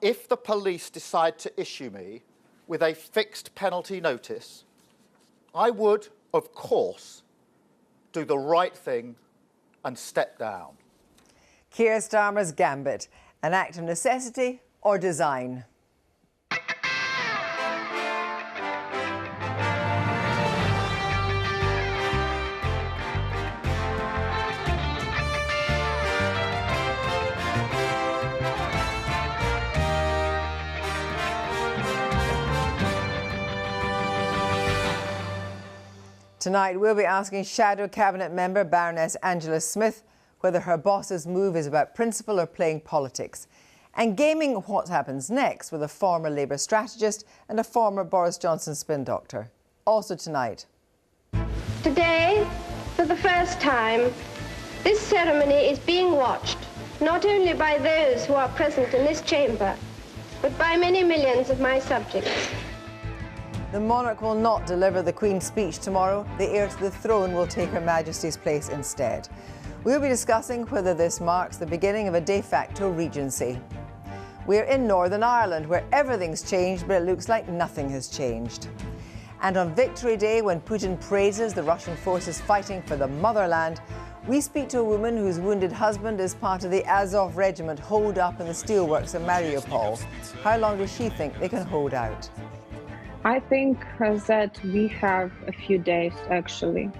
If the police decide to issue me with a fixed penalty notice, I would, of course, do the right thing and step down. Keir Starmer's gambit, an act of necessity or design? Tonight, we'll be asking Shadow Cabinet member Baroness Angela Smith whether her boss's move is about principle or playing politics, and gaming what happens next with a former Labour strategist and a former Boris Johnson spin doctor. Also tonight. Today, for the first time, this ceremony is being watched, not only by those who are present in this chamber, but by many millions of my subjects. The monarch will not deliver the Queen's speech tomorrow. The heir to the throne will take Her Majesty's place instead. We'll be discussing whether this marks the beginning of a de facto regency. We're in Northern Ireland, where everything's changed, but it looks like nothing has changed. And on Victory Day, when Putin praises the Russian forces fighting for the motherland, we speak to a woman whose wounded husband is part of the Azov regiment holed up in the steelworks of Mariupol. How long does she think they can hold out? I think that we have a few days, actually.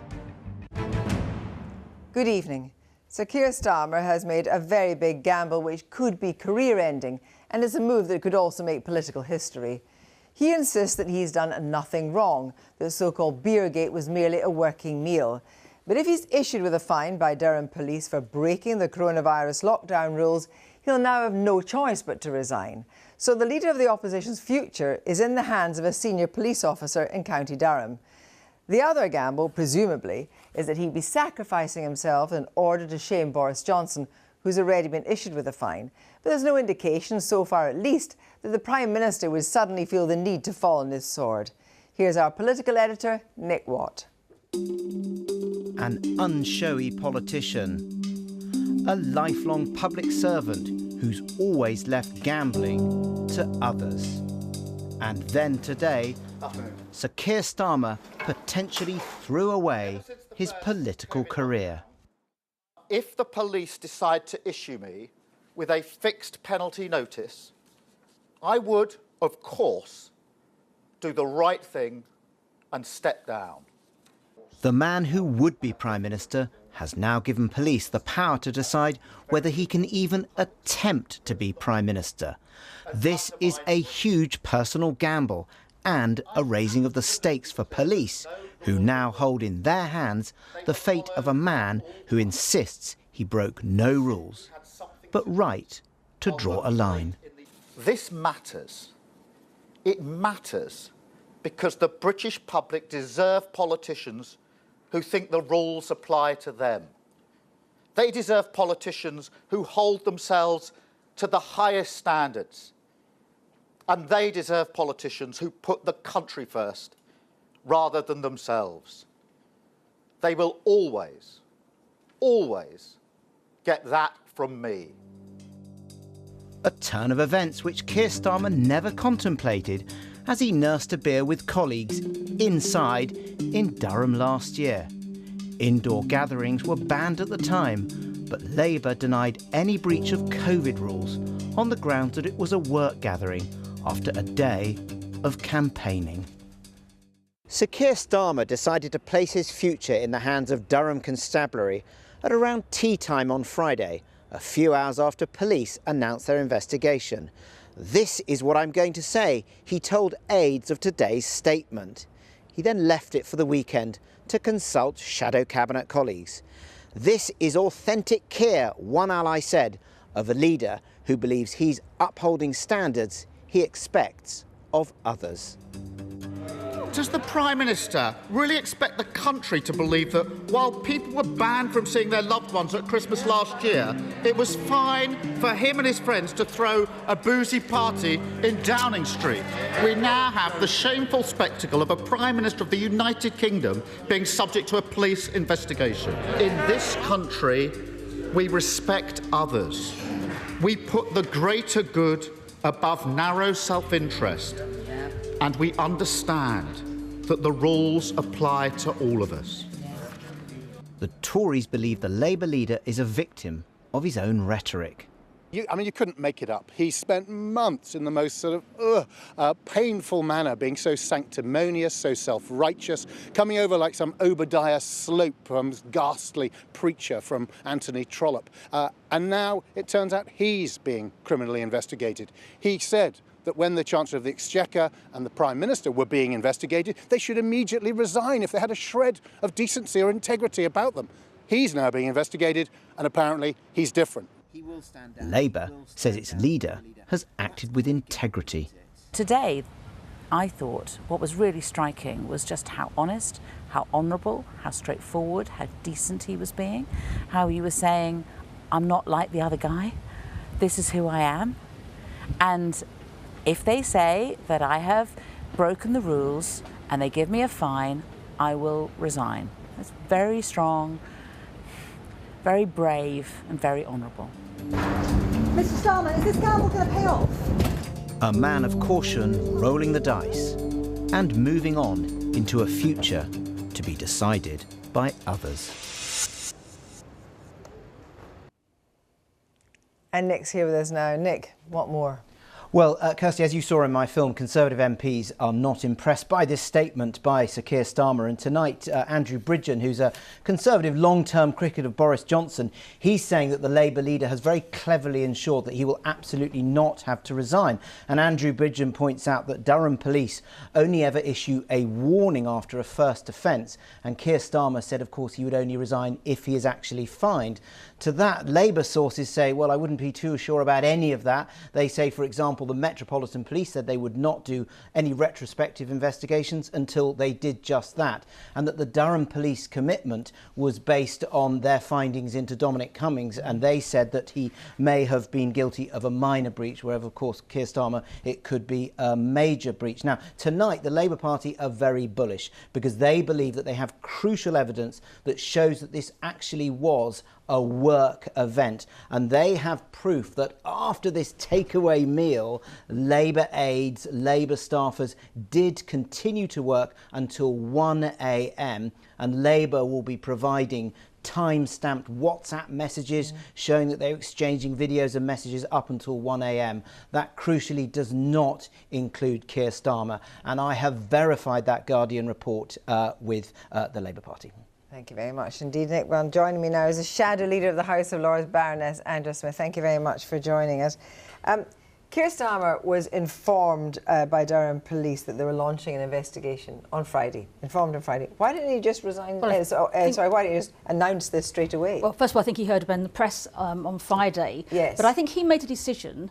Good evening. Sir Keir Starmer has made a very big gamble which could be career-ending, and it's a move that could also make political history. He insists that he's done nothing wrong. The so-called Beergate was merely a working meal. But if he's issued with a fine by Durham police for breaking the coronavirus lockdown rules, he'll now have no choice but to resign. So the leader of the opposition's future is in the hands of a senior police officer in County Durham. The other gamble, presumably, is that he'd be sacrificing himself in order to shame Boris Johnson, who's already been issued with a fine. But there's no indication, so far at least, that the Prime Minister would suddenly feel the need to fall on his sword. Here's our political editor, Nick Watt. An unshowy politician, a lifelong public servant who's always left gambling to others. And then today, Sir Keir Starmer potentially threw away his political career. If the police decide to issue me with a fixed penalty notice, I would, of course, do the right thing and step down. The man who would be Prime Minister has now given police the power to decide whether he can even attempt to be Prime Minister. This is a huge personal gamble and a raising of the stakes for police, who now hold in their hands the fate of a man who insists he broke no rules, but right to draw a line. This matters. It matters because the British public deserve politicians who think the rules apply to them. They deserve politicians who hold themselves to the highest standards. And they deserve politicians who put the country first rather than themselves. They will always, always get that from me. A turn of events which Keir Starmer never contemplated as he nursed a beer with colleagues inside in Durham last year. Indoor gatherings were banned at the time, but Labour denied any breach of COVID rules on the grounds that it was a work gathering after a day of campaigning. Sir Keir Starmer decided to place his future in the hands of Durham Constabulary at around tea time on Friday, a few hours after police announced their investigation. "This is what I'm going to say," he told aides of today's statement. He then left it for the weekend to consult shadow cabinet colleagues. "This is authentic Keir," one ally said, of a leader who believes he's upholding standards he expects of others. Does the Prime Minister really expect the country to believe that while people were banned from seeing their loved ones at Christmas last year, it was fine for him and his friends to throw a boozy party in Downing Street? We now have the shameful spectacle of a Prime Minister of the United Kingdom being subject to a police investigation. In this country, we respect others. We put the greater good above narrow self-interest, and we understand that the rules apply to all of us. The Tories believe the Labour leader is a victim of his own rhetoric. You couldn't make it up. He spent months in the most sort of painful manner, being so sanctimonious, so self-righteous, coming over like some Obadiah Slope, ghastly preacher from Anthony Trollope. And now it turns out he's being criminally investigated. He said that when the Chancellor of the Exchequer and the Prime Minister were being investigated, they should immediately resign if they had a shred of decency or integrity about them. He's now being investigated, and apparently he's different. Labour says its leader has acted with integrity. Today, I thought what was really striking was just how honest, how honourable, how straightforward, how decent he was being, how he was saying, I'm not like the other guy, this is who I am. And if they say that I have broken the rules and they give me a fine, I will resign. It's very strong, very brave and very honourable. Mr. Starmer, is this gamble going to pay off? A man of caution rolling the dice and moving on into a future to be decided by others. And Nick's here with us now. Nick, what more? Well, Kirsty, as you saw in my film, Conservative MPs are not impressed by this statement by Sir Keir Starmer. And tonight, Andrew Bridgen, who's a Conservative long-term critic of Boris Johnson, he's saying that the Labour leader has very cleverly ensured that he will absolutely not have to resign. And Andrew Bridgen points out that Durham police only ever issue a warning after a first offence. And Keir Starmer said, of course, he would only resign if he is actually fined. To that, Labour sources say, well, I wouldn't be too sure about any of that. They say, for example, the Metropolitan Police said they would not do any retrospective investigations until they did just that, and that the Durham Police commitment was based on their findings into Dominic Cummings, and they said that he may have been guilty of a minor breach, whereas, of course, Keir Starmer, it could be a major breach. Now, tonight, the Labour Party are very bullish because they believe that they have crucial evidence that shows that this actually was a work event, and they have proof that after this takeaway meal, Labour aides, Labour staffers did continue to work until 1 a.m. and Labour will be providing time-stamped WhatsApp messages showing that they're exchanging videos and messages up until 1 a.m. That crucially does not include Keir Starmer, and I have verified that Guardian report with the Labour Party. Thank you very much indeed, Nick. Well, joining me now is the shadow leader of the House of Lords, Baroness Andrew Smith. Thank you very much for joining us. Keir Starmer was informed by Durham Police that they were launching an investigation on Friday. Informed on Friday. Why didn't he just resign? Why didn't he just announce this straight away? Well, first of all, I think he heard about it in the press on Friday. Yes. But I think he made a decision.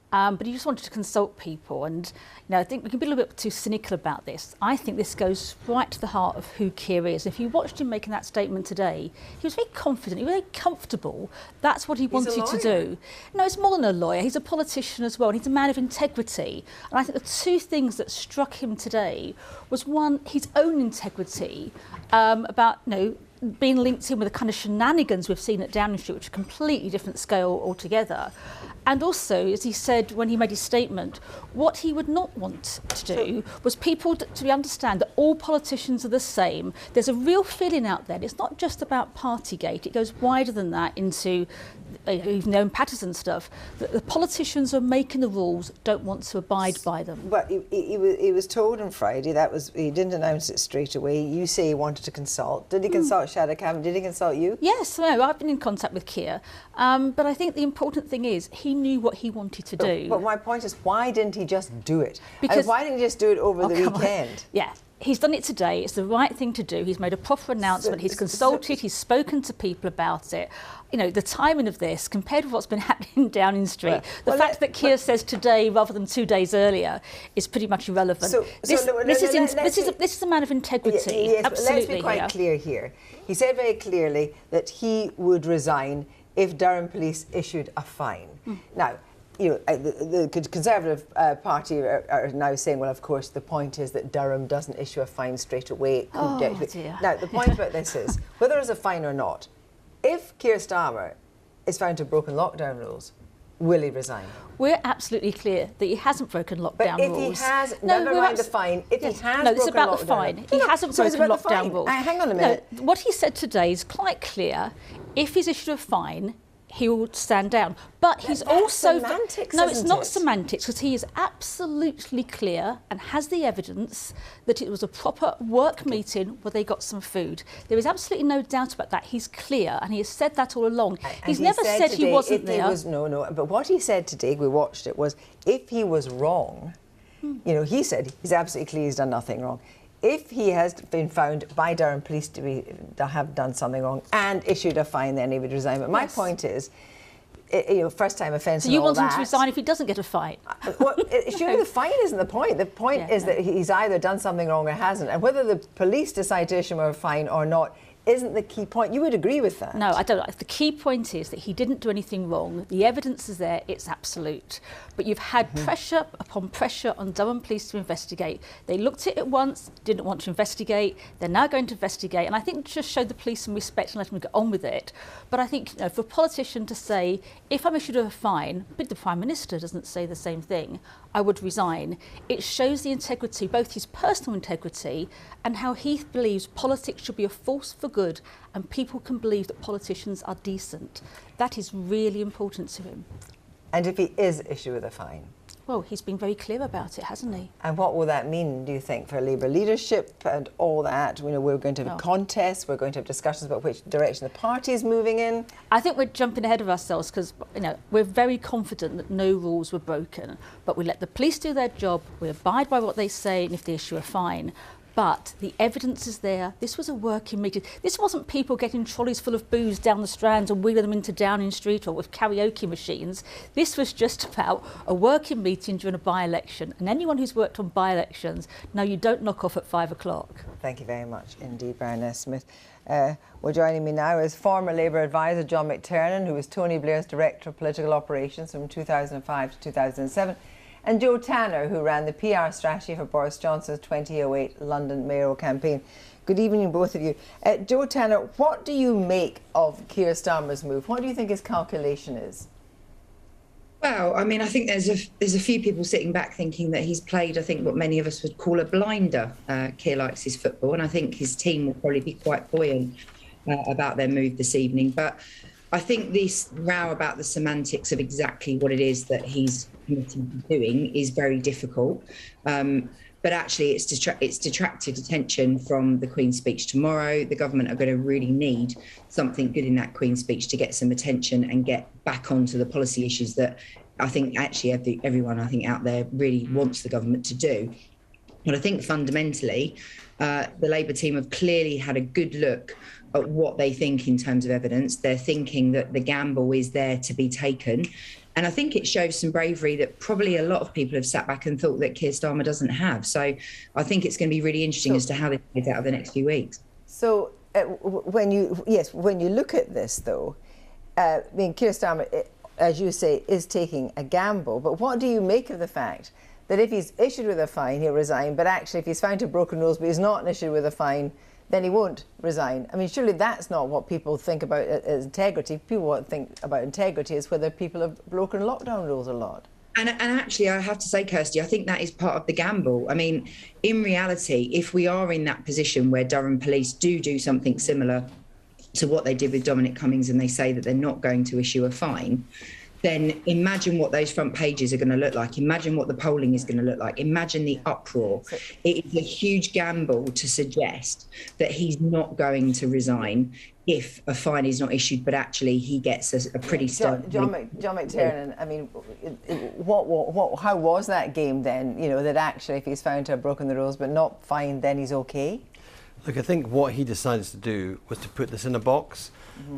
But he just wanted to consult people, and I think we can be a little bit too cynical about this. I think this goes right to the heart of who Keir is. If you watched him making that statement today, he was very confident, he was very comfortable. That's what he wanted to do. No, it's more than a lawyer. He's a politician as well, and he's a man of integrity. And I think the two things that struck him today was, one, his own integrity about being linked in with the kind of shenanigans we've seen at Downing Street, which is a completely different scale altogether. And also, as he said when he made his statement, what he would not want to do was people to understand that all politicians are the same. There's a real feeling out there. It's not just about Partygate. It goes wider than that into even known Patterson stuff, that the politicians are making the rules, don't want to abide by them. But he was told on Friday, he didn't announce it straight away. You say he wanted to consult. Did he consult Shadow Cabinet? Did he consult you? Yes, no, I've been in contact with Keir. But I think the important thing is he knew what he wanted to do. But my point is, why didn't he just do it? Because why didn't he just do it over the weekend? Yeah. He's done it today. It's the right thing to do. He's made a proper announcement. He's consulted. He's spoken to people about it. The timing of this, compared with what's been happening in Downing Street, the fact that Keir says today rather than 2 days earlier is pretty much irrelevant. This is a man of integrity. Yes, absolutely. Let's be quite clear here. He said very clearly that he would resign if Durham Police issued a fine. Now, the Conservative Party are now saying, well, of course, the point is that Durham doesn't issue a fine straight away. Dear. Now, the point about this is, whether there's a fine or not, if Keir Starmer is found to have broken lockdown rules, will he resign? We're absolutely clear that he hasn't broken lockdown rules. rules. If he has, never mind the fine, if he has no, it's about the fine. He hasn't broken lockdown rules. Hang on a minute. No, what he said today is quite clear. If he's issued a fine, he will stand down. But he's also... semantics, no, it's not it? semantics, because he is absolutely clear and has the evidence that it was a proper work meeting where they got some food. There is absolutely no doubt about that. He's clear, and he has said that all along. He's never said he wasn't there. No, but what he said today, we watched it, was if he was wrong, you know, he said he's absolutely clear he's done nothing wrong. If he has been found by Durham Police to have done something wrong and issued a fine, then he would resign. But my point is, you know, first-time offence. So you want him to resign if he doesn't get a fine? Well, surely the fine isn't the point. The point is that he's either done something wrong or hasn't, and whether the police decide to issue him a fine or not isn't the key point. You would agree with that? No, I don't. The key point is that he didn't do anything wrong. The evidence is there. It's absolute. But you've had pressure upon pressure on Durham Police to investigate. They looked at it once, didn't want to investigate. They're now going to investigate. And I think just show the police some respect and let them get on with it. But I think, you know, for a politician to say, if I'm issued a fine, but the Prime Minister doesn't say the same thing, I would resign. It shows the integrity, both his personal integrity and how he believes politics should be a force for good and people can believe that politicians are decent. That is really important to him. And if he is issued with a fine? Well, he's been very clear about it, hasn't he? And what will that mean, do you think, for Labour leadership and all that? You know, we're going to have contests, we're going to have discussions about which direction the party is moving in. I think we're jumping ahead of ourselves because, you know, we're very confident that no rules were broken, but we let the police do their job, we abide by what they say, and if they issue a fine. But the evidence is there. This was a working meeting. This wasn't people getting trolleys full of booze down the Strand and wheeling them into Downing Street or with karaoke machines. This was just about a working meeting during a by-election. And anyone who's worked on by-elections, no, you don't knock off at 5 o'clock. Thank you very much indeed, Baroness Smith. Well, joining me now is former Labour advisor John McTernan, who was Tony Blair's Director of Political Operations from 2005 to 2007. And Joe Tanner, who ran the PR strategy for Boris Johnson's 2008 London mayoral campaign. Good evening, both of you. Joe Tanner, what do you make of Keir Starmer's move? What do you think his calculation is? Well, I mean, I think there's a few people sitting back thinking that he's played, I think, what many of us would call a blinder. Keir likes his football, and I think his team will probably be quite buoyant about their move this evening. But I think this row about the semantics of exactly what it is that he's committed to doing is very difficult. But actually, it's detracted attention from the Queen's speech tomorrow. The government are going to really need something good in that Queen's speech to get some attention and get back onto the policy issues that I think actually everyone I think out there really wants the government to do. But I think fundamentally, the Labour team have clearly had a good look at what they think in terms of evidence. They're thinking that the gamble is there to be taken. And I think it shows some bravery that probably a lot of people have sat back and thought that Keir Starmer doesn't have. So I think it's going to be really interesting as to how this plays out over the next few weeks. So when you look at this, though, I mean, Keir Starmer, as you say, is taking a gamble. But what do you make of the fact that if he's issued with a fine, he'll resign, but actually if he's found to have broken rules but he's not issued with a fine, then he won't resign? I mean, surely that's not what people think about as integrity. People what think about integrity is whether people have broken lockdown rules a lot. And actually, I have to say, Kirsty, I think that is part of the gamble. I mean, in reality, if we are in that position where Durham Police do something similar to what they did with Dominic Cummings and they say that they're not going to issue a fine, then imagine what those front pages are going to look like. Imagine what the polling is going to look like. Imagine the uproar. It is a huge gamble to suggest that he's not going to resign if a fine is not issued, but actually he gets a pretty stern... John McTernan, I mean, how was that game then? You know, that actually if he's found to have broken the rules but not fined, then he's okay? Look, I think what he decided to do was to put this in a box.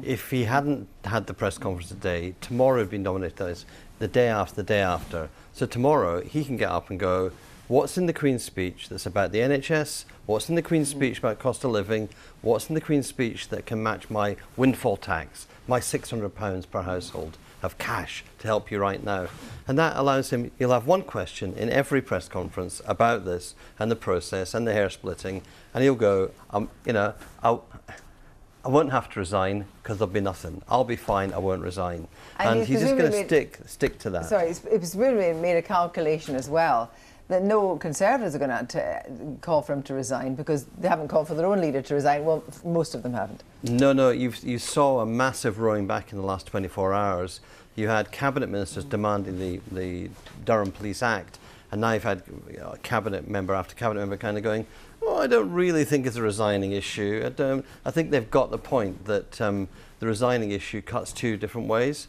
If he hadn't had the press conference today, tomorrow had been dominated as the day after. So tomorrow he can get up and go, what's in the Queen's speech that's about the NHS? What's in the Queen's speech about cost of living? What's in the Queen's speech that can match my windfall tax, my £600 per household of cash to help you right now? And that allows him, he'll have one question in every press conference about this and the process and the hair splitting, and he'll go, I won't have to resign because there'll be nothing. I'll be fine, I won't resign. And he's just going to stick to that. Sorry, it's really made a calculation as well that no Conservatives are going to call for him to resign because they haven't called for their own leader to resign. Well, most of them haven't. No, you saw a massive rowing back in the last 24 hours. You had cabinet ministers demanding the Durham Police Act, and now you've had cabinet member after cabinet member kind of going, oh, I don't really think it's a resigning issue. I think they've got the point that the resigning issue cuts two different ways.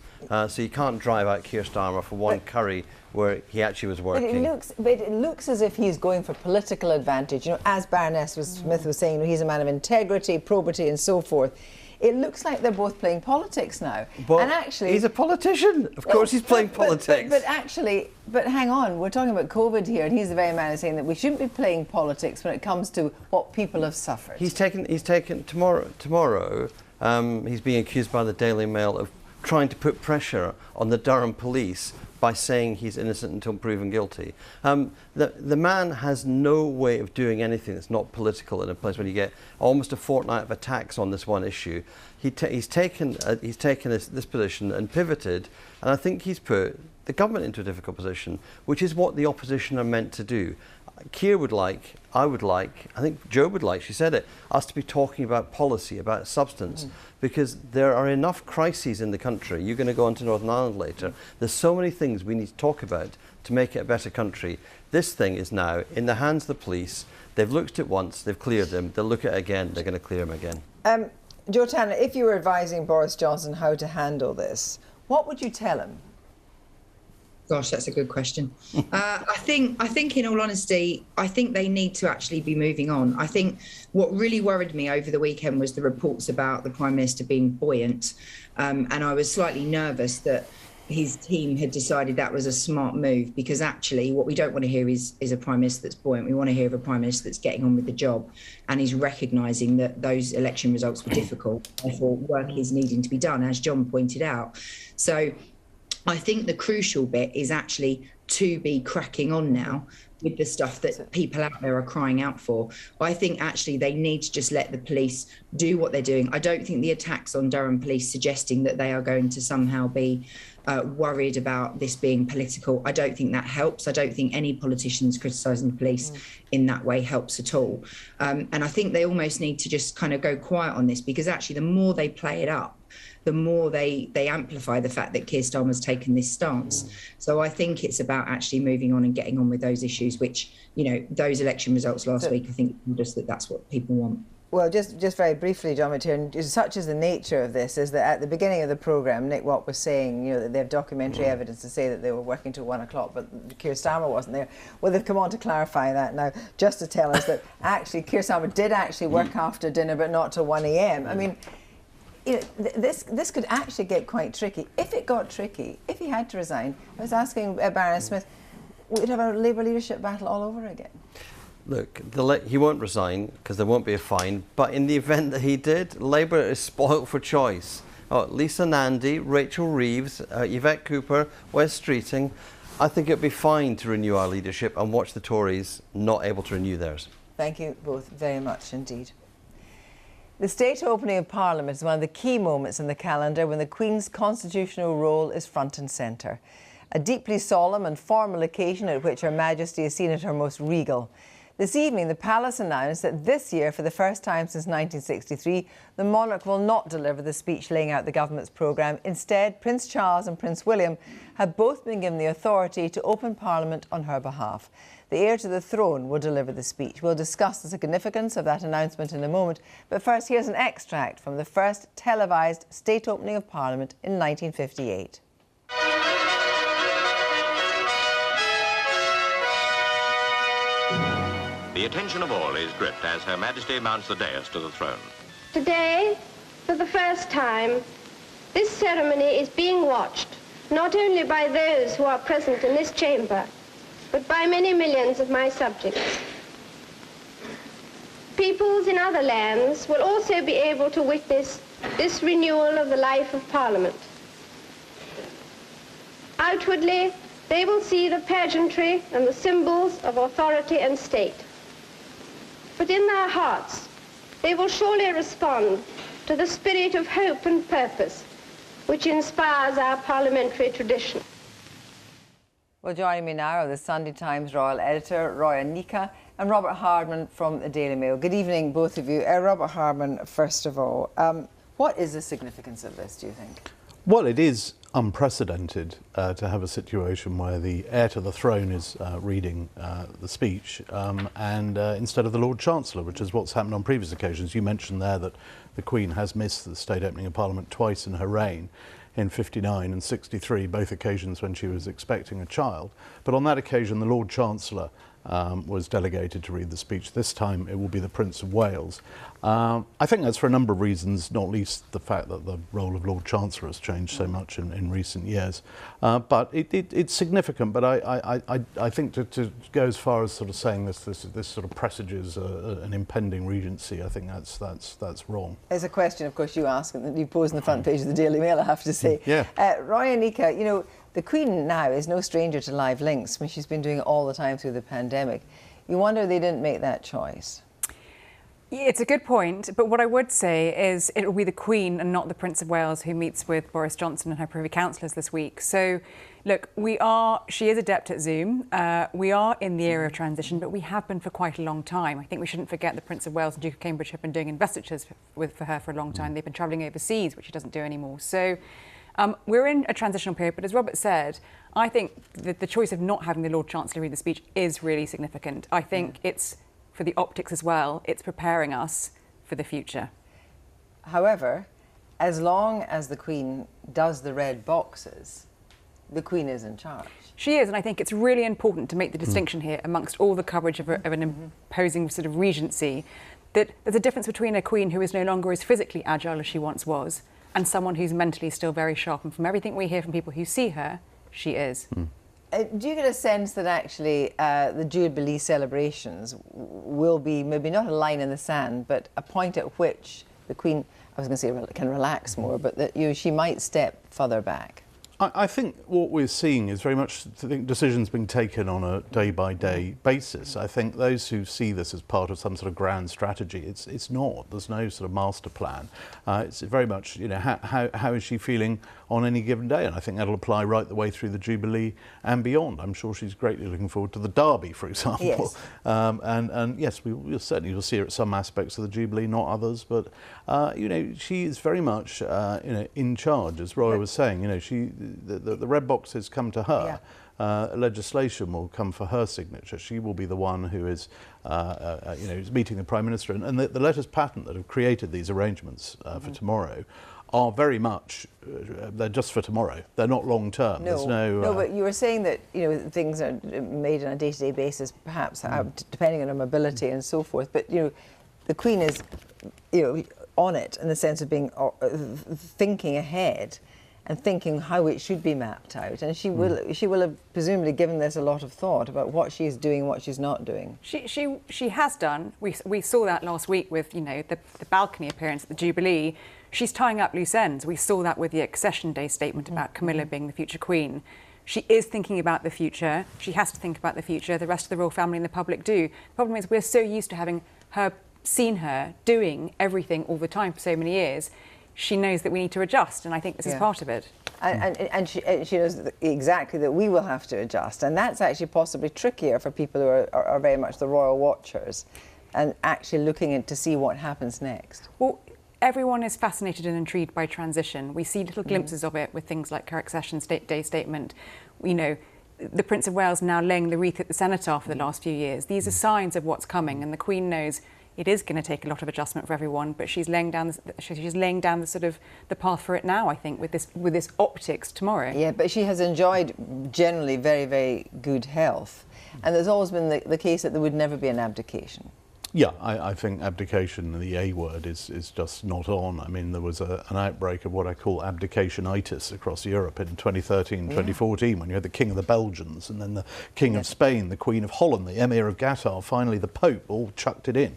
So you can't drive out Keir Starmer for one curry where he actually was working. But it looks as if he's going for political advantage. You know, as Baroness Smith was saying, he's a man of integrity, probity, and so forth. It looks like they're both playing politics now. But and actually, he's a politician. Of course he's playing politics. But hang on, we're talking about COVID here, and he's the very man who's saying that we shouldn't be playing politics when it comes to what people have suffered. He's taken tomorrow. He's being accused by the Daily Mail of trying to put pressure on the Durham police by saying he's innocent until proven guilty. The man has no way of doing anything that's not political in a place when you get almost a fortnight of attacks on this one issue. He's taken this position and pivoted, and I think he's put the government into a difficult position, which is what the opposition are meant to do. Keir would like, I would like, I think Jo would like, she said it, us to be talking about policy, about substance, because there are enough crises in the country. You're going to go on to Northern Ireland later. There's so many things we need to talk about to make it a better country. This thing is now in the hands of the police. They've looked at it once, they've cleared him, they'll look at it again, they're going to clear him again. Jo Tanner, if you were advising Boris Johnson how to handle this, what would you tell him? Gosh, that's a good question. I think, in all honesty, I think they need to actually be moving on. I think what really worried me over the weekend was the reports about the Prime Minister being buoyant, and I was slightly nervous that his team had decided that was a smart move, because actually what we don't want to hear is a Prime Minister that's buoyant. We want to hear of a Prime Minister that's getting on with the job and is recognising that those election results were difficult, therefore work is needing to be done, as John pointed out. So I think the crucial bit is actually to be cracking on now with the stuff that people out there are crying out for. I think actually they need to just let the police do what they're doing. I don't think the attacks on Durham police suggesting that they are going to somehow be worried about this being political, I don't think that helps. I don't think any politicians criticising the police in that way helps at all. And I think they almost need to just kind of go quiet on this, because actually the more they play it up, the more they amplify the fact that Keir Starmer's taken this stance. So I think it's about actually moving on and getting on with those issues, which, you know, those election results last week, I think just that's what people want. Well, just very briefly, John McTiernan, such is the nature of this, is that at the beginning of the programme, Nick Watt was saying, you know, that they have documentary evidence to say that they were working till 1 o'clock, but Keir Starmer wasn't there. Well, they've come on to clarify that now, just to tell us that actually Keir Starmer did actually work after dinner, but not till 1 a.m. I mean, you know, this could actually get quite tricky. If it got tricky, if he had to resign, I was asking Baroness Smith, we'd have a Labour leadership battle all over again. Look, he won't resign because there won't be a fine, but in the event that he did, Labour is spoilt for choice. Lisa Nandy, Rachel Reeves, Yvette Cooper, Wes Streeting. I think it'd be fine to renew our leadership and watch the Tories not able to renew theirs. Thank you both very much indeed. The state opening of Parliament is one of the key moments in the calendar when the Queen's constitutional role is front and centre. A deeply solemn and formal occasion at which Her Majesty is seen at her most regal. This evening, the Palace announced that this year, for the first time since 1963, the monarch will not deliver the speech laying out the government's programme. Instead, Prince Charles and Prince William have both been given the authority to open Parliament on her behalf. The heir to the throne will deliver the speech. We'll discuss the significance of that announcement in a moment. But first, here's an extract from the first televised state opening of Parliament in 1958. The attention of all is gripped as Her Majesty mounts the dais to the throne. Today, for the first time, this ceremony is being watched not only by those who are present in this chamber, but by many millions of my subjects. Peoples in other lands will also be able to witness this renewal of the life of Parliament. Outwardly, they will see the pageantry and the symbols of authority and state. But in their hearts, they will surely respond to the spirit of hope and purpose which inspires our parliamentary tradition. Well, joining me now are the Sunday Times Royal Editor, Roya Nika, and Robert Hardman from the Daily Mail. Good evening, both of you. Robert Hardman, first of all, what is the significance of this, do you think? Well, it is unprecedented to have a situation where the heir to the throne is reading the speech and instead of the Lord Chancellor, which is what's happened on previous occasions. You mentioned there that the Queen has missed the state opening of Parliament twice in her reign, in 59 and 63, both occasions when she was expecting a child. But on that occasion, the Lord Chancellor was delegated to read the speech. This time it will be the Prince of Wales. I think that's for a number of reasons, not least the fact that the role of Lord Chancellor has changed so much in recent years. But it's significant, but I think to go as far as sort of saying this sort of presages an impending regency, I think that's wrong. There's a question, of course, you ask, and you pose on the front page of the Daily Mail, I have to say. Yeah. Roya Nika, you know, the Queen now is no stranger to live links. I mean, she's been doing it all the time through the pandemic. You wonder they didn't make that choice. It's a good point, but what I would say is it will be the Queen and not the Prince of Wales who meets with Boris Johnson and her Privy Councillors this week. So, look, she is adept at Zoom. We are in the era of transition, but we have been for quite a long time. I think we shouldn't forget the Prince of Wales and Duke of Cambridge have been doing investitures for her for a long time. They've been travelling overseas, which she doesn't do anymore. So we're in a transitional period, but as Robert said, I think that the choice of not having the Lord Chancellor read the speech is really significant. I think it's for the optics as well. It's preparing us for the future. However, as long as the Queen does the red boxes, the Queen is in charge. She is, and I think it's really important to make the distinction here amongst all the coverage of an imposing sort of regency, that there's a difference between a Queen who is no longer as physically agile as she once was and someone who's mentally still very sharp. And from everything we hear from people who see her, she is. Do you get a sense that actually the Jubilee celebrations will be maybe not a line in the sand, but a point at which the Queen, I was going to say, can relax more, but that she might step further back? I think what we're seeing is very much decisions being taken on a day-by-day basis. I think those who see this as part of some sort of grand strategy, it's not. There's no sort of master plan. It's very much, you know, how is she feeling on any given day? And I think that'll apply right the way through the Jubilee and beyond. I'm sure she's greatly looking forward to the Derby, for example. Yes. And yes, we'll certainly will see her at some aspects of the Jubilee, not others. But you know, she is very much you know, in charge, as Roya was saying. You know, the red boxes come to her. Yeah. Legislation will come for her signature. She will be the one who is, you know, is meeting the Prime Minister. And the letters patent that have created these arrangements for tomorrow are very much, they're just for tomorrow. They're not long term. No, no, but you were saying that, you know, things are made on a day-to-day basis, perhaps depending on her mobility and so forth. But, you know, the Queen is, you know, on it in the sense of being thinking ahead and thinking how it should be mapped out, and she will have presumably given this a lot of thought about what she's doing and what she's not doing. She has done. We saw that last week with, you know, the balcony appearance at the Jubilee. She's tying up loose ends. We saw that with the Accession Day statement about Camilla being the future Queen. She is thinking about the future. She has to think about the future. The rest of the royal family and the public do. The problem is we're so used to having seen her doing everything all the time for so many years. She knows that we need to adjust, and I think this is part of it. And she knows exactly that we will have to adjust, and that's actually possibly trickier for people who are very much the royal watchers and actually looking in to see what happens next. Well, everyone is fascinated and intrigued by transition. We see little glimpses of it with things like her Accession Day statement. You know, the Prince of Wales now laying the wreath at the cenotaph for the last few years. These are signs of what's coming, and the Queen knows it is going to take a lot of adjustment for everyone, but she's laying down the sort of the path for it now, I think, with this optics tomorrow. Yeah, but she has enjoyed generally very, very good health, and there's always been the case that there would never be an abdication. Yeah, I think abdication, the A word, is just not on. I mean, there was an outbreak of what I call abdicationitis across Europe in 2013, 2014, when you had the King of the Belgians and then the King of Spain, the Queen of Holland, the Emir of Qatar, finally the Pope, all chucked it in.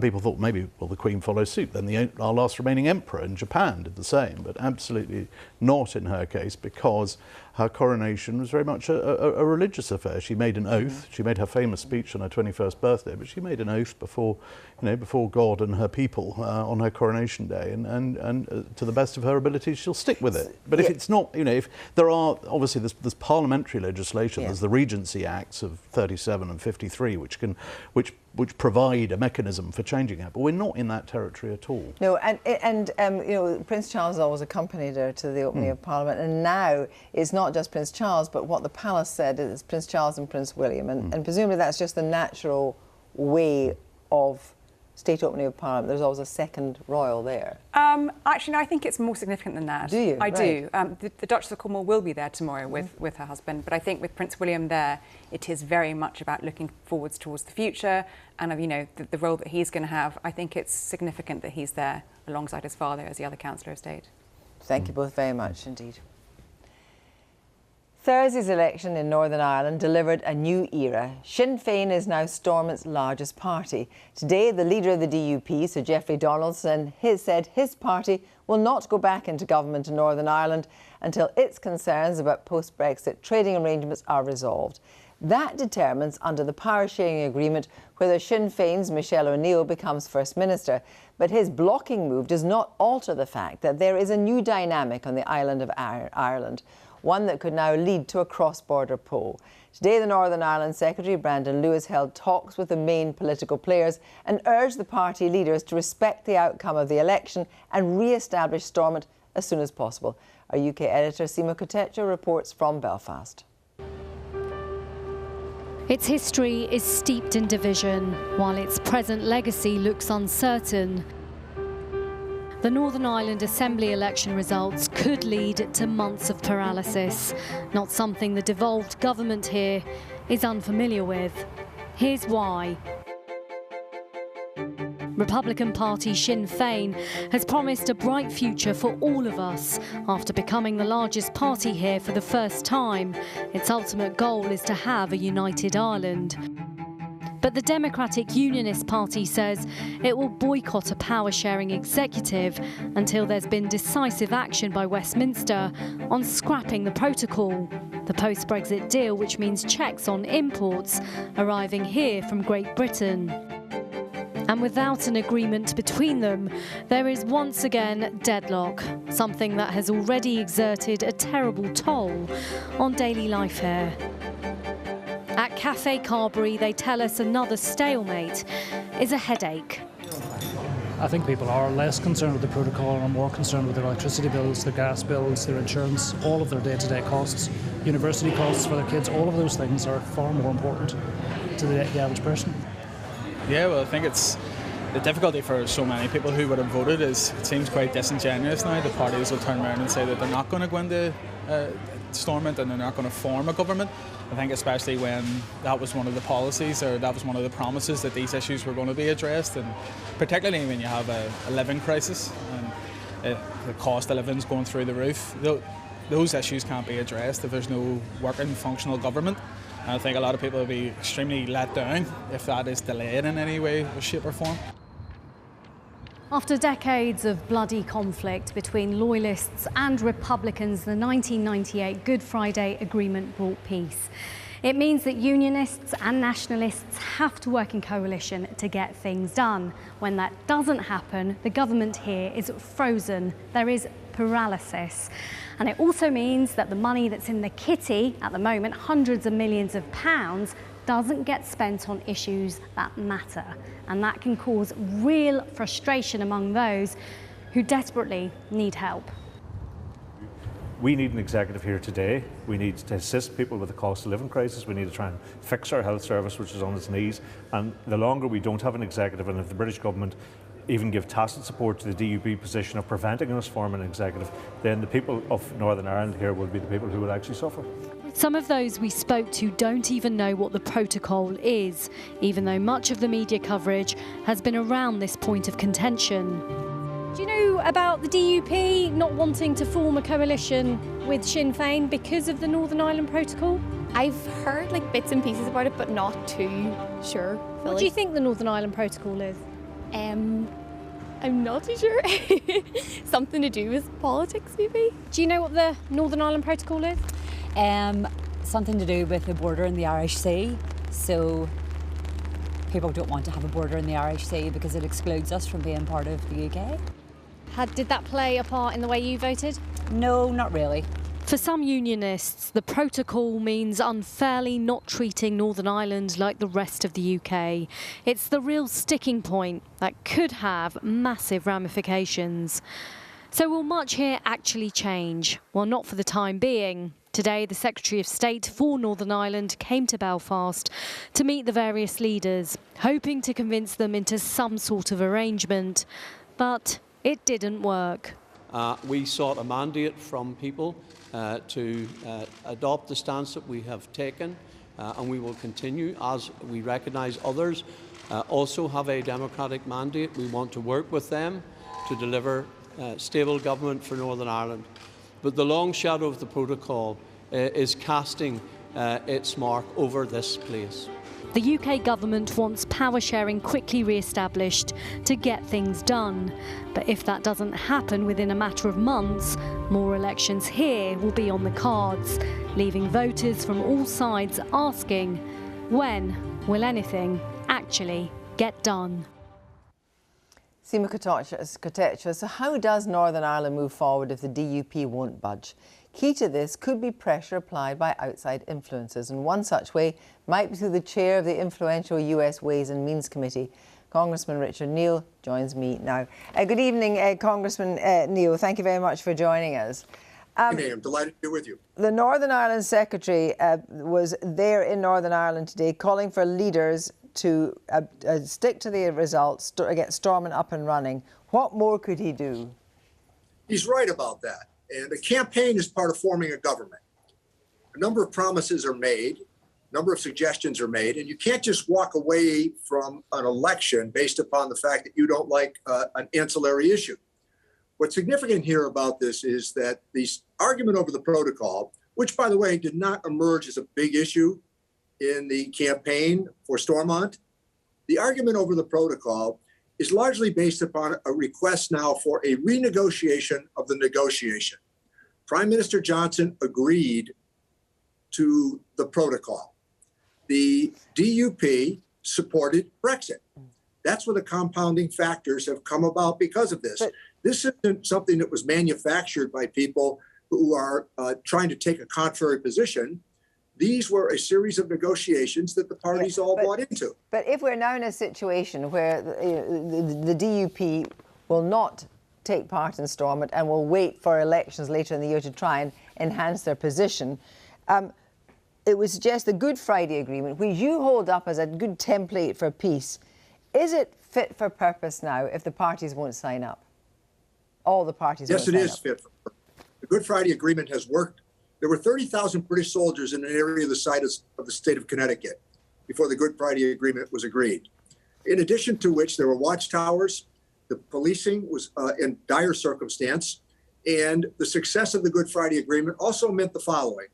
People thought maybe, well, the Queen follows suit. Then our last remaining emperor in Japan did the same, but absolutely not in her case, because her coronation was very much a religious affair. She made an oath. She made her famous speech on her 21st birthday, but she made an oath before, before God and her people on her coronation day, and to the best of her abilities, she'll stick with it. But if it's not, if there are obviously there's parliamentary legislation, there's the Regency Acts of 37 and 53, which provide a mechanism for changing it, but we're not in that territory at all. No, and Prince Charles always accompanied her to the opening of Parliament, and now it's not just Prince Charles, but what the palace said is Prince Charles and Prince William, and presumably that's just the natural way of state opening of Parliament. There's always a second royal there. Actually, no, I think it's more significant than that. Do you? I do. The Duchess of Cornwall will be there tomorrow with her husband, but I think with Prince William there, it is very much about looking forwards towards the future and of, the role that he's going to have. I think it's significant that he's there alongside his father as the other Chancellor of State. Thank you both very much indeed. Thursday's election in Northern Ireland delivered a new era. Sinn Féin is now Stormont's largest party. Today, the leader of the DUP, Sir Geoffrey Donaldson, said his party will not go back into government in Northern Ireland until its concerns about post-Brexit trading arrangements are resolved. That determines, under the power-sharing agreement, whether Sinn Féin's Michelle O'Neill becomes First Minister. But his blocking move does not alter the fact that there is a new dynamic on the island of Ireland, one that could now lead to a cross-border poll. Today, the Northern Ireland Secretary, Brandon Lewis, held talks with the main political players and urged the party leaders to respect the outcome of the election and re-establish Stormont as soon as possible. Our UK editor, Sima Kotecho, reports from Belfast. Its history is steeped in division, while its present legacy looks uncertain. The Northern Ireland Assembly election results could lead to months of paralysis, not something the devolved government here is unfamiliar with. Here's why. Republican Party Sinn Féin has promised a bright future for all of us after becoming the largest party here for the first time. Its ultimate goal is to have a united Ireland. But the Democratic Unionist Party says it will boycott a power-sharing executive until there's been decisive action by Westminster on scrapping the protocol, the post-Brexit deal which means checks on imports arriving here from Great Britain. And without an agreement between them, there is once again deadlock, something that has already exerted a terrible toll on daily life here. At Café Carberry, they tell us another stalemate is a headache. I think people are less concerned with the protocol and are more concerned with their electricity bills, their gas bills, their insurance, all of their day-to-day costs, university costs for their kids. All of those things are far more important to the average person. Yeah, well, I think it's the difficulty for so many people who would have voted is it seems quite disingenuous now. The parties will turn around and say that they're not going to go into Stormont and they're not going to form a government. I think especially when that was one of the policies or that was one of the promises that these issues were going to be addressed, and particularly when you have a living crisis and the cost of living is going through the roof. Those issues can't be addressed if there's no working, functional government. And I think a lot of people will be extremely let down if that is delayed in any way, shape or form. After decades of bloody conflict between Loyalists and Republicans, the 1998 Good Friday Agreement brought peace. It means that Unionists and Nationalists have to work in coalition to get things done. When that doesn't happen, the government here is frozen. There is paralysis. And it also means that the money that's in the kitty at the moment, hundreds of millions of pounds, doesn't get spent on issues that matter. And that can cause real frustration among those who desperately need help. We need an executive here today. We need to assist people with the cost of living crisis. We need to try and fix our health service, which is on its knees. And the longer we don't have an executive, and if the British government even give tacit support to the DUP position of preventing us forming an executive, then the people of Northern Ireland here will be the people who will actually suffer. Some of those we spoke to don't even know what the protocol is, even though much of the media coverage has been around this point of contention. Do you know about the DUP not wanting to form a coalition with Sinn Féin because of the Northern Ireland Protocol? I've heard bits and pieces about it, but not too sure. What do you think the Northern Ireland Protocol is? I'm not too sure. Something to do with politics, maybe. Do you know what the Northern Ireland Protocol is? Something to do with the border in the Irish Sea. So people don't want to have a border in the Irish Sea because it excludes us from being part of the UK. Did that play a part in the way you voted? No, not really. For some unionists, the protocol means unfairly not treating Northern Ireland like the rest of the UK. It's the real sticking point that could have massive ramifications. So will much here actually change? Well, not for the time being. Today, the Secretary of State for Northern Ireland came to Belfast to meet the various leaders, hoping to convince them into some sort of arrangement. But it didn't work. We sought a mandate from people to adopt the stance that we have taken, and we will continue as we recognise others also have a democratic mandate. We want to work with them to deliver stable government for Northern Ireland. But the long shadow of the protocol is casting its mark over this place. The UK government wants power sharing quickly re-established to get things done. But if that doesn't happen within a matter of months, more elections here will be on the cards, leaving voters from all sides asking, when will anything actually get done? Seema Kotecha, so how does Northern Ireland move forward if the DUP won't budge? Key to this could be pressure applied by outside influences, and one such way might be through the chair of the influential US Ways and Means Committee. Congressman Richard Neal joins me now. Good evening, Congressman Neal. Thank you very much for joining us. I'm delighted to be with you. The Northern Ireland Secretary was there in Northern Ireland today calling for leaders to stick to the results, get Stormont up and running. What more could he do? He's right about that. And a campaign is part of forming a government. A number of promises are made, a number of suggestions are made, and you can't just walk away from an election based upon the fact that you don't like an ancillary issue. What's significant here about this is that the argument over the protocol, which, by the way, did not emerge as a big issue in the campaign for Stormont, the argument over the protocol is largely based upon a request now for a renegotiation of the negotiation. Prime Minister Johnson agreed to the protocol. The DUP supported Brexit. That's where the compounding factors have come about because of this. This isn't something that was manufactured by people who are trying to take a contrary position. These were a series of negotiations that the parties all bought into. But if we're now in a situation where the DUP will not take part in Stormont and will wait for elections later in the year to try and enhance their position, it would suggest the Good Friday Agreement, which you hold up as a good template for peace, is it fit for purpose now if the parties won't sign up? All the parties won't sign up. Yes, it is fit for purpose. The Good Friday Agreement has worked. There were 30,000 British soldiers in an area the size of the state of Connecticut before the Good Friday Agreement was agreed. In addition to which, there were watchtowers, the policing was in dire circumstance, and the success of the Good Friday Agreement also meant the following.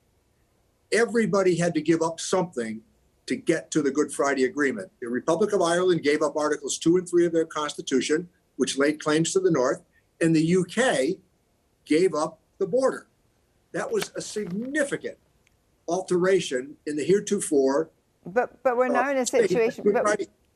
Everybody had to give up something to get to the Good Friday Agreement. The Republic of Ireland gave up Articles 2 and 3 of their constitution, which laid claims to the north, and the UK gave up the border. That was a significant alteration in the heretofore. But we're now in a situation.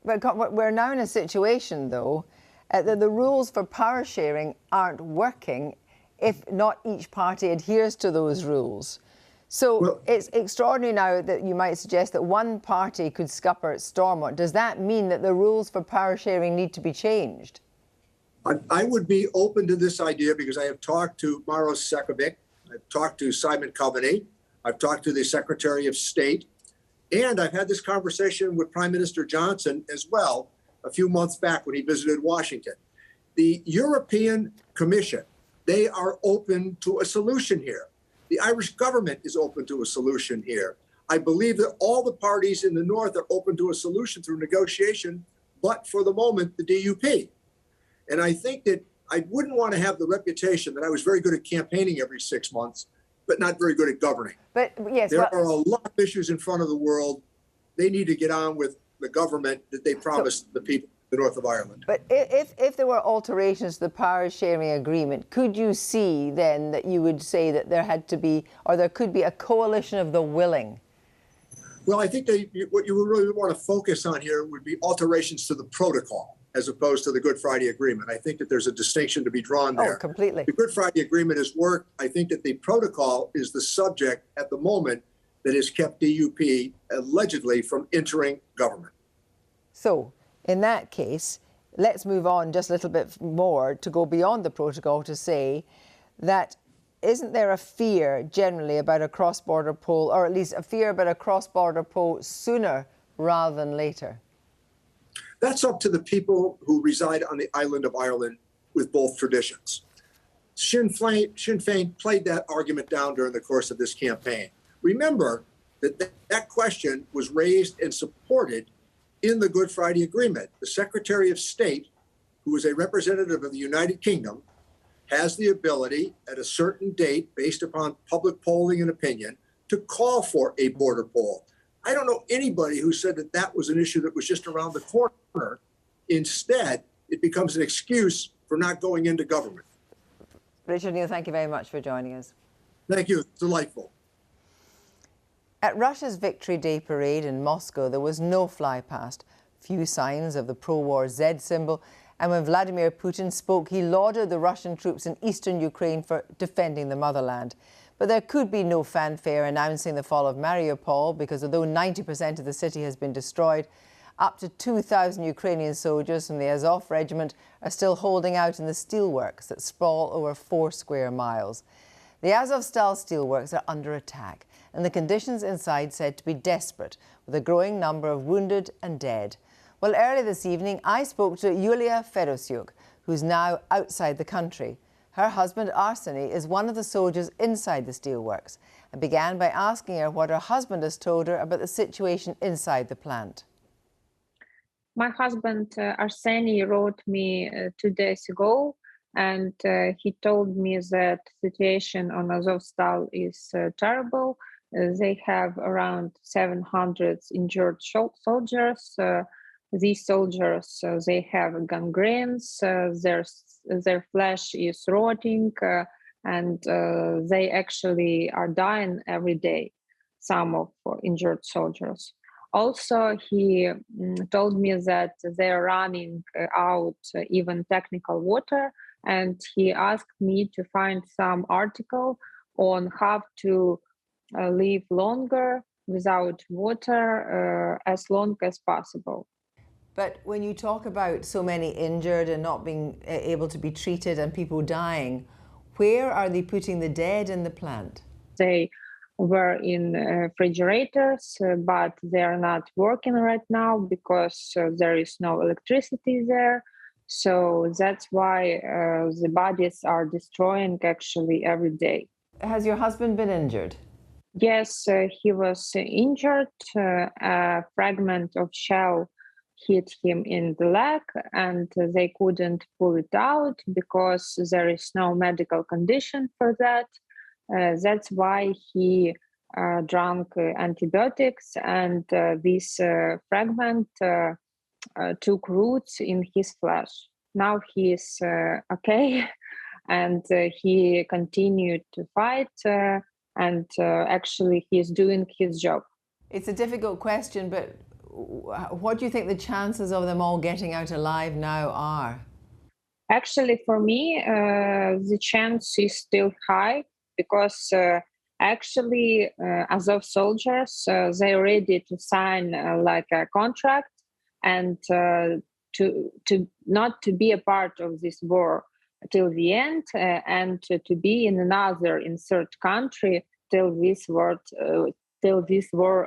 But we're now in a situation, though, that the rules for power sharing aren't working if not each party adheres to those rules. So it's extraordinary now that you might suggest that one party could scupper Stormont. Does that mean that the rules for power sharing need to be changed? I would be open to this idea because I have talked to Maros Sefcovic. I've talked to Simon Coveney. I've talked to the Secretary of State. And I've had this conversation with Prime Minister Johnson as well a few months back when he visited Washington. The European Commission, they are open to a solution here. The Irish government is open to a solution here. I believe that all the parties in the North are open to a solution through negotiation, but for the moment, the DUP. And I think that I wouldn't want to have the reputation that I was very good at campaigning every 6 months, but not very good at governing. But yes, there are a lot of issues in front of the world. They need to get on with the government that they promised the people. the north of Ireland. But if there were alterations to the power sharing agreement, could you see then that you would say that there had to be, or there could be a coalition of the willing? Well, I think what you really want to focus on here would be alterations to the protocol as opposed to the Good Friday Agreement. I think that there's a distinction to be drawn there. Oh, completely. The Good Friday Agreement has worked. I think that the protocol is the subject at the moment that has kept DUP allegedly from entering government. So, in that case, let's move on just a little bit more to go beyond the protocol to say that isn't there a fear generally about a cross-border poll, or at least a fear about a cross-border poll sooner rather than later? That's up to the people who reside on the island of Ireland with both traditions. Sinn Féin played that argument down during the course of this campaign. Remember that that question was raised and supported in the Good Friday Agreement. The Secretary of State, who is a representative of the United Kingdom, has the ability at a certain date, based upon public polling and opinion, to call for a border poll. I don't know anybody who said that that was an issue that was just around the corner. Instead, it becomes an excuse for not going into government. Richard Neal, thank you very much for joining us. Thank you. It's delightful. At Russia's Victory Day parade in Moscow, there was no fly-past, few signs of the pro-war Z symbol, and when Vladimir Putin spoke, he lauded the Russian troops in eastern Ukraine for defending the motherland. But there could be no fanfare announcing the fall of Mariupol because although 90% of the city has been destroyed, up to 2,000 Ukrainian soldiers from the Azov regiment are still holding out in the steelworks that sprawl over 4 square miles. The Azov-style steelworks are under attack, and the conditions inside said to be desperate, with a growing number of wounded and dead. Well, early this evening, I spoke to Yulia Fedosyuk, who's now outside the country. Her husband, Arseny, is one of the soldiers inside the steelworks, and began by asking her what her husband has told her about the situation inside the plant. My husband, Arseny, wrote me 2 days ago, and he told me that the situation on Azovstal is terrible. They have around 700 injured soldiers. These soldiers, they have gangrenes, their flesh is rotting, and they actually are dying every day, some of injured soldiers. Also, he told me that they're running out even technical water, and he asked me to find some article on how to live longer without water as long as possible. But when you talk about so many injured and not being able to be treated and people dying, where are they putting the dead in the plant? They were in refrigerators, but they are not working right now because there is no electricity there. So that's why the bodies are destroying actually every day. Has your husband been injured? Yes, he was injured. A fragment of shell hit him in the leg, and they couldn't pull it out because there is no medical condition for that. That's why he drank antibiotics, and this fragment took roots in his flesh. Now he is okay, and he continued to fight, and actually he is doing his job. It's a difficult question, but what do you think the chances of them all getting out alive now are? Actually, for me, the chance is still high because actually Azov soldiers, they're ready to sign like a contract and to not to be a part of this war till the end and to be in another, in third country till this war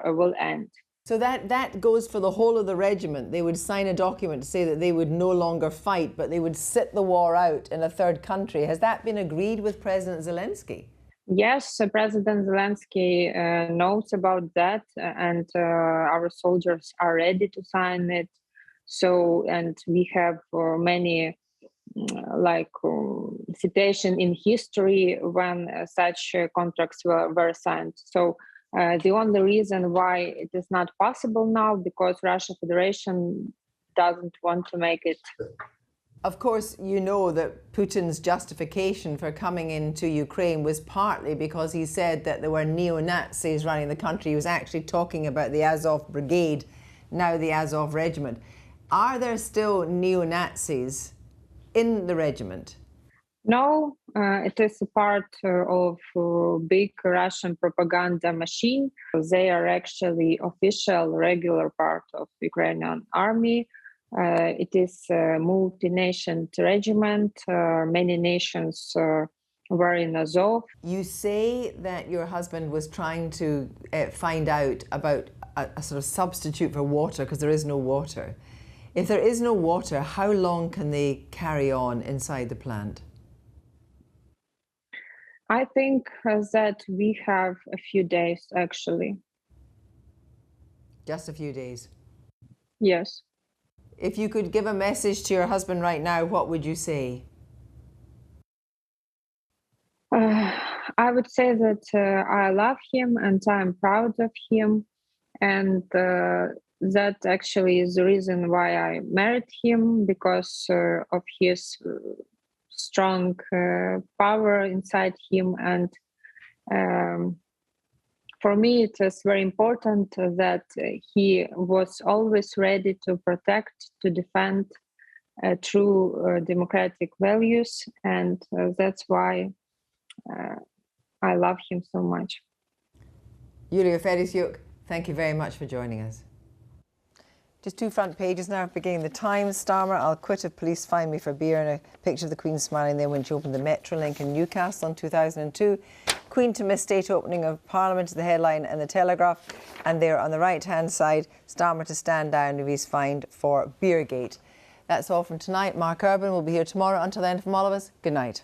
will end. So that goes for the whole of the regiment. They would sign a document to say that they would no longer fight, but they would sit the war out in a third country. Has that been agreed with President Zelensky? Yes, President Zelensky knows about that, and our soldiers are ready to sign it. So, and we have many citation in history when such contracts were signed. So the only reason why it is not possible now, because Russia Federation doesn't want to make it. Of course, you know that Putin's justification for coming into Ukraine was partly because he said that there were neo-Nazis running the country. He was actually talking about the Azov Brigade, now the Azov Regiment. Are there still neo-Nazis in the regiment? No, it is a part of a big Russian propaganda machine. They are actually official, regular part of Ukrainian army. It is a multi-nation regiment. Many nations were in Azov. You say that your husband was trying to find out about a sort of substitute for water because there is no water. If there is no water, how long can they carry on inside the plant? I think that we have a few days, actually. Just a few days? Yes. If you could give a message to your husband right now, what would you say? I would say that I love him and I'm proud of him. And that actually is the reason why I married him, because of his strong power inside him. And for me, it is very important that he was always ready to protect, to defend true democratic values. And that's why I love him so much. Yulia Feresyuk, thank you very much for joining us. Just two front pages now, beginning the Times. Starmer, I'll quit if police find me for beer, and a picture of the Queen smiling there when she opened the Metrolink in Newcastle in 2002. Queen to miss state opening of Parliament is the headline in the Telegraph. And there on the right-hand side, Starmer to stand down if he's fined for Beergate. That's all from tonight. Mark Urban will be here tomorrow. Until then, from all of us, good night.